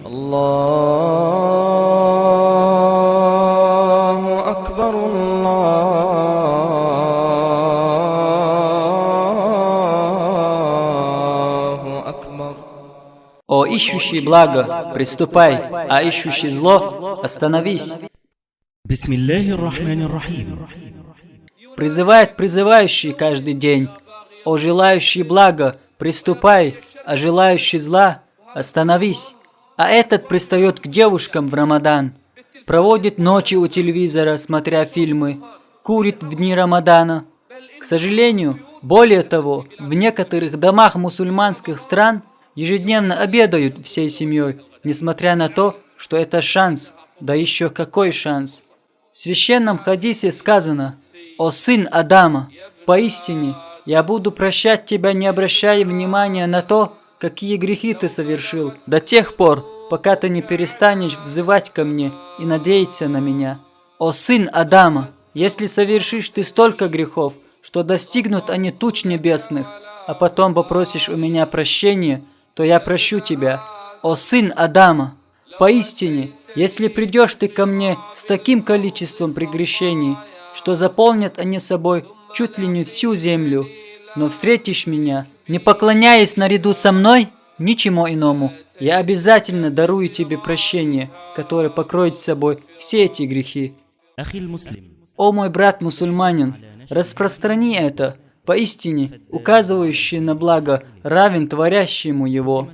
Аллаху Акбар, Аллаху Акбар. О ищущий благо, приступай, а ищущий зло, остановись. Бисмиллахир-рахманир-рахим. Призывает призывающий каждый день. О желающий блага, приступай, а желающий зла, остановись. А этот пристает к девушкам в Рамадан, проводит ночи у телевизора, смотря фильмы, курит в дни Рамадана. К сожалению, более того, в некоторых домах мусульманских стран ежедневно обедают всей семьей, несмотря на то, что это шанс, да еще какой шанс. В священном хадисе сказано: «О сын Адама, поистине я буду прощать тебя, не обращая внимания на то, какие грехи ты совершил, до тех пор, пока ты не перестанешь взывать ко мне и надеяться на меня. О сын Адама, если совершишь ты столько грехов, что достигнут они туч небесных, а потом попросишь у меня прощения, то я прощу тебя. О сын Адама, поистине, если придешь ты ко мне с таким количеством прегрешений, что заполнят они собой чуть ли не всю землю, но встретишь меня, не поклоняясь наряду со мной ничему иному, я обязательно дарую тебе прощение, которое покроет собой все эти грехи». О мой брат-мусульманин, распространи это, поистине, указывающий на благо равен творящему его.